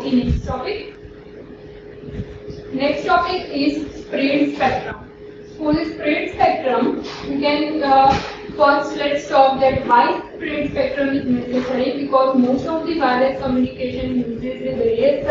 about the next topic. Next topic is spread spectrum. For the spread spectrum, we can first let's talk that why spread spectrum is necessary, because most of the wireless communication uses the various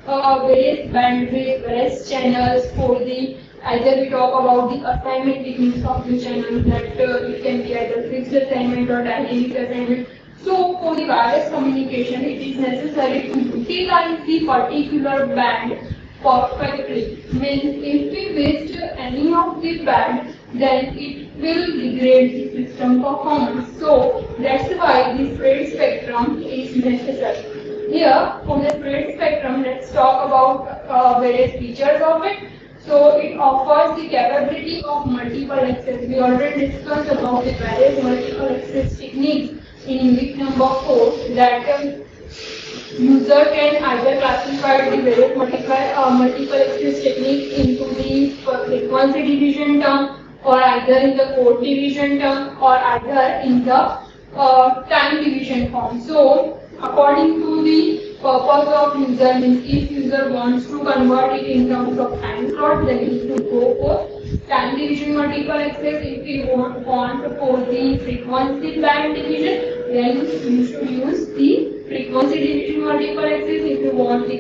bandwidth, various channels for the either we talk about the assignment techniques of the channel that it can be either fixed assignment or dynamic assignment. So for the wireless communication, it is necessary to utilize the particular band perfectly. Means if we waste any of the band, then it will degrade the system performance. So that's why the spread spectrum is necessary. Here for the spread spectrum, let's talk about various features of it. So it offers the capability of multiple access. We already discussed about the various multiple access techniques in unit number 4 that user can either classify the various multiple access techniques into the frequency division term, or either in the code division term, or either in the time division form. So according to the purpose of user, means if user wants to convert it in terms of time slot, then he should go for time division multiple access. If we want for the frequency band division, then you should use the frequency division multiple access. If you want the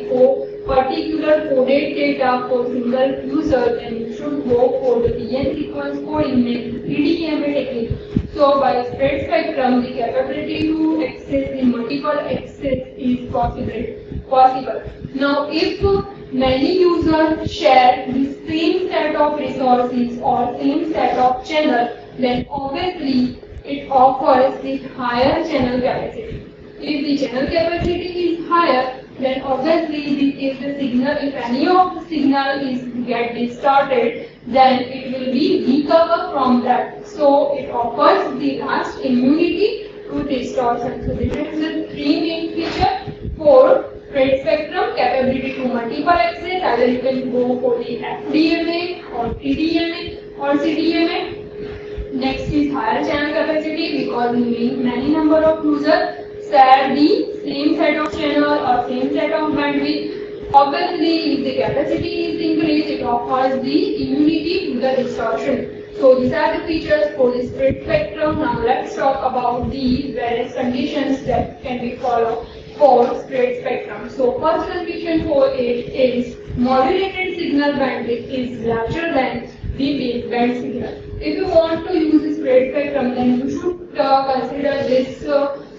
particular coded data for single user, then you should go for the DN sequence coding, PDMA technique. So by spread spectrum, the capability to access the multiple access is possible. Now, if many users share the same set of resources or same set of channels, then obviously it offers the higher channel capacity. If the channel capacity is higher, then obviously if any of the signal is get distorted, then it will be recover from that. So it offers the last immunity to distortion. So this is the three main feature for spread spectrum: capability to multiple access. Either you can go for the FDMA or TDMA or CDMA. Next is higher channel capacity, because many number of users share the same set of channel or same set of bandwidth. Obviously, if the capacity is increased, it offers the immunity to the distortion. So these are the features for the spread spectrum. Now let's talk about the various conditions that can be followed for spread spectrum. So first condition for it is modulated signal bandwidth is larger than the baseband signal. If you want to use the spread spectrum, then you should consider this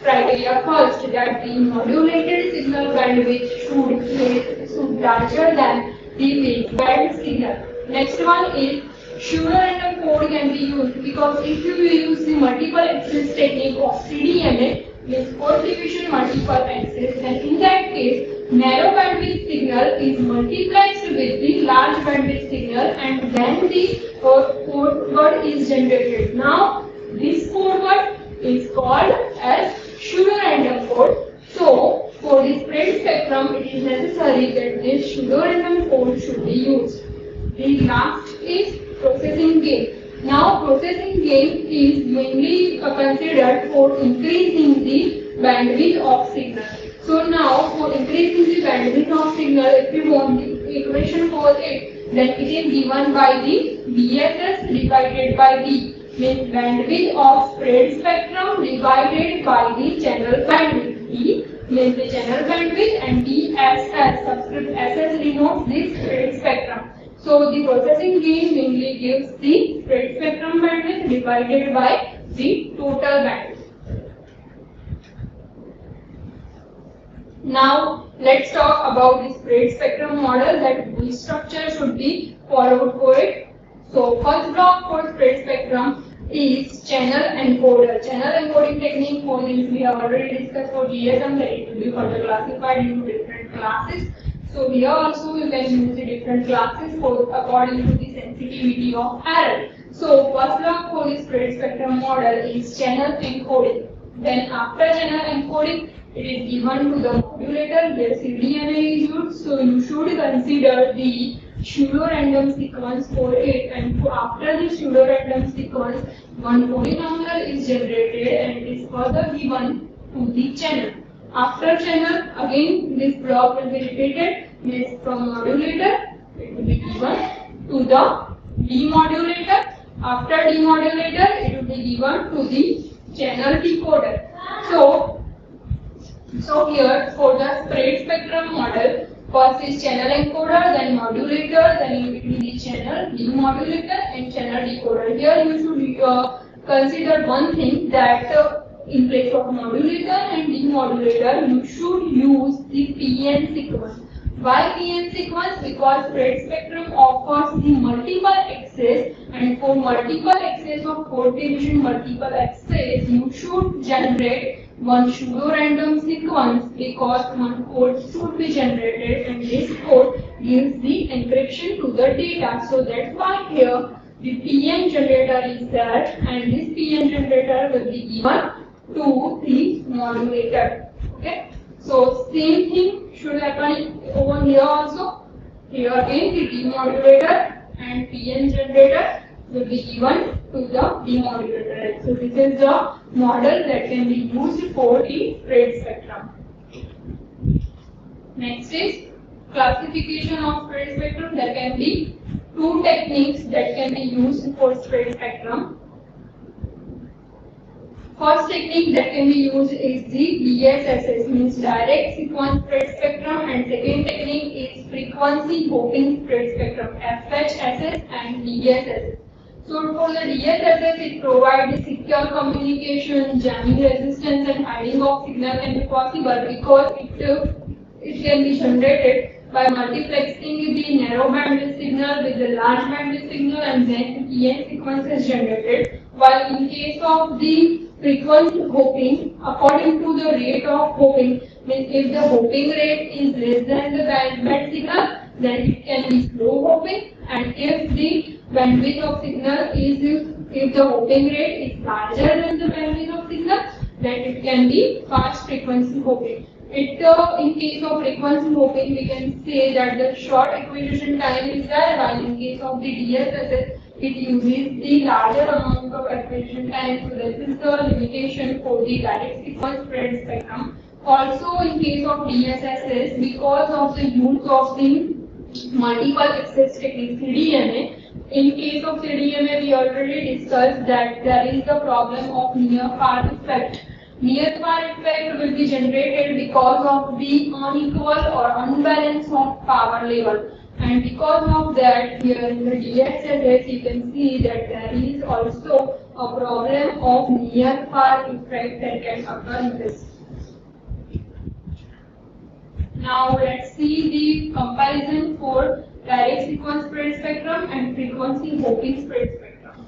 criteria first, that the modulated signal bandwidth should larger than the baseband signal. Next one is pseudo-random code can be used, because if you use the multiple access technique of CDMA, means code division multiple access, then in that case narrow bandwidth signal is multiplied with the large bandwidth signal, and then the code word is generated. Now this code word is called as pseudo-random code. So for the spread spectrum, it is necessary that this pseudo-random code should be used. The last is processing gain. Now processing gain is mainly considered for increasing the bandwidth of signal. So now for increasing the bandwidth of signal, if you want the equation for it, then it is given by the BSS divided by D. Means bandwidth of spread spectrum divided by the channel bandwidth. D means the channel bandwidth, and DSS, subscript SS, denotes the spread spectrum. So the processing gain mainly gives the spread spectrum bandwidth divided by the total bandwidth. Now let's talk about the spread spectrum model, that which structure should be followed for it. So first block for spread spectrum is channel encoder. Channel encoding technique, for this we have already discussed for GSM, that it will be further classified into different classes. So here also you can use the different classes for according to the sensitivity of error. So first block for the spread spectrum model is channel encoding. Then after channel encoding, it is given to the modulator, where CDMA is used. So you should consider the pseudo-random sequence for it, and after the pseudo-random sequence, one polynomial is generated and it is further given to the channel. After channel, again this block will be repeated. Means from modulator, it will be given to the demodulator. After demodulator, it will be given to the channel decoder. So here for the spread spectrum model, first is channel encoder, then modulator, then it will be channel demodulator and channel decoder. Here you should consider one thing that in place of modulator and demodulator, you should use the PN sequence. Why PN sequence? Because spread spectrum offers the multiple axes, and for multiple axes of code division, multiple axes, you should generate one pseudo-random sequence because one code should be generated, and this code gives the encryption to the data. So that's why here the PN generator is there, and this PN generator will be given to the modulator. Okay. So same thing should happen over here also. Here again the demodulator and PN generator will be given to the demodulator. So this is the model that can be used for the spread spectrum. Next is classification of spread spectrum. There can be two techniques that can be used for spread spectrum. First technique that can be used is the DSSS, means direct sequence spread spectrum, and second technique is frequency hopping spread spectrum, FHSS and DSSS. So for the DSSS, it provides secure communication, jamming resistance and hiding of signal can be possible because it can be generated by multiplexing the narrow bandwidth signal with the large bandwidth signal, and then PN sequence is generated. While in case of the frequency hopping, according to the rate of hopping, means if the hopping rate is less than the bandwidth signal, then it can be slow hopping, and if the bandwidth of signal is, if the hopping rate is larger than the bandwidth of signal, then it can be fast frequency hopping. In case of frequency hopping, we can say that the short acquisition time is there, while in case of the DSSS, it uses the larger amount of acquisition time. So this is the limitation for the direct sequence spread spectrum. Also in case of DSSS, because of the use of the multiple access technique CDMA, in case of CDMA we already discussed that there is the problem of near-far effect. Near-far effect will be generated because of the unequal or unbalanced of power level. And because of that, here in the DSSS, you can see that there is also a problem of near-far effect that can occur in this. Now let's see the comparison for direct sequence spread spectrum and frequency hopping spread spectrum.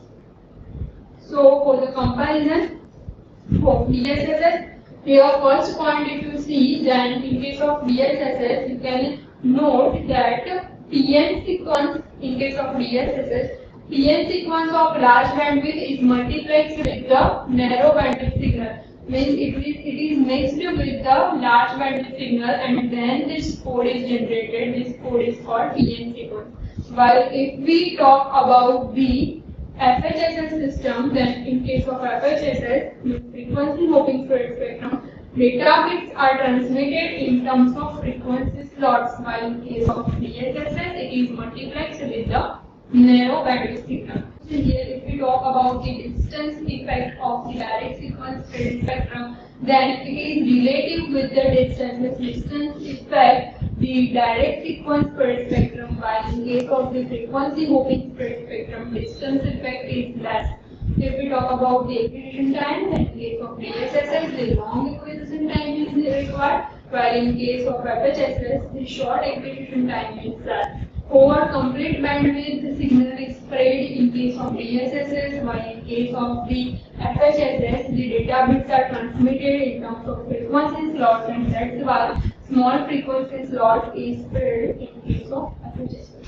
So for the comparison for DSSS, here first point if you see, then in case of DSSS, you can note that PN sequence, in case of DSSS, PN sequence of large bandwidth is multiplexed with the narrow bandwidth signal. Means it is mixed with the large bandwidth signal, and then this code is generated. This code is called PN sequence. While if we talk about the FHSS system, then in case of FHSS, frequency hopping spread spectrum, data bits are transmitted in terms of frequency slots, while in case of DSSS, it is multiplexed with the narrow bandwidth signal. So here, if we talk about the distance effect of the direct sequence spread spectrum, then it is relative with the distance. The distance effect, the direct sequence spread spectrum, while in case of the frequency hopping spread spectrum, distance effect is less. If we talk about the acquisition time, then in case of DSSS, the long acquisition time is required, while in case of FHSS, the short acquisition time is there. Over complete bandwidth, the signal is spread in case of DSSS, while in case of the FHSS, the data bits are transmitted in terms of frequency slots, and that's why small frequency slot is spread in case of FHSS.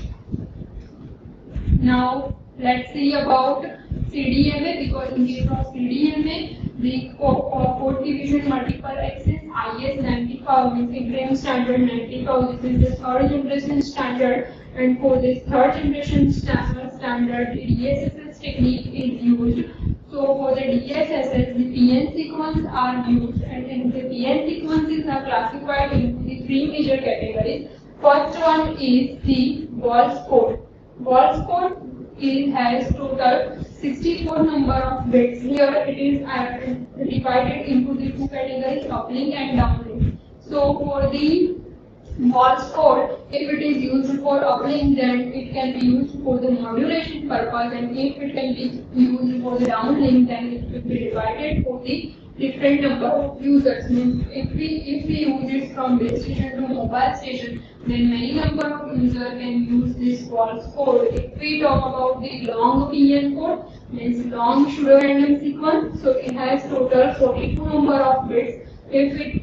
Now, let's see about CDMA, because in case of CDMA, the code division multiple axis IS 95 means Interim Standard 95. This is the third generation standard, and for this third generation standard, DSSS technique is used. So So for the DSSS, the PN sequence are used, and the PN sequences are classified into the three major categories. First one is the Walsh code. Walsh code has total 64 number of bits. Here it is divided into the two categories, uplink and downlink. So for the Morse code, if it is used for uplink, then it can be used for the modulation purpose, and if it can be used for the downlink, then it will be divided for the different number of users. Means if we use it from base station to mobile station, then many number of users can use this Morse code. If we talk about the long PN code, means long pseudo random sequence, so it has total 42 number of bits. If it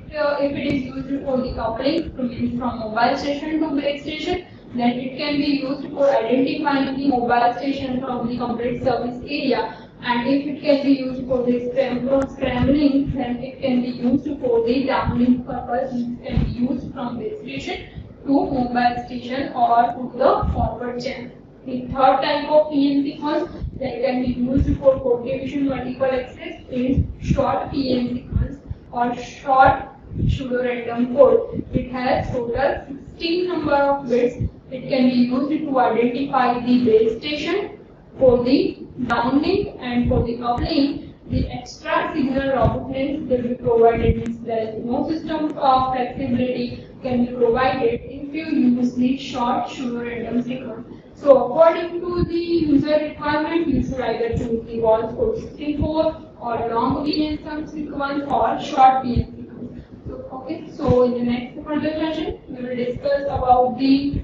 is used for the coupling means from mobile station to base station, then it can be used for identifying the mobile station from the complete service area. And if it can be used for the scrambling, then it can be used for the downlink purpose. It can be used from base station to mobile station or to the forward channel. The third type of PN sequence that can be used for code division multiple access is short PN sequence or short pseudo random code. It has total 16 number of bits. It can be used to identify the base station. For the downlink and for the uplink, the extra signal robustness will be provided. Means there is no system of flexibility can be provided if you use the short pseudo random sequence. So according to the user requirement, you should either choose the Walsh code 64 or long PN sequence or short PN sequence. So in the next further session, we will discuss about the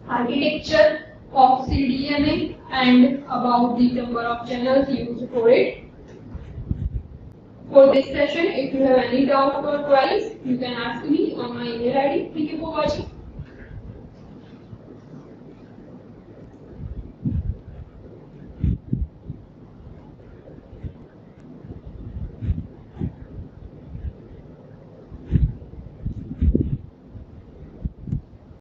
architecture of CDMA and about the number of channels used for it. For this session, if you have any doubt or queries, you can ask me on my email ID. Thank you for watching.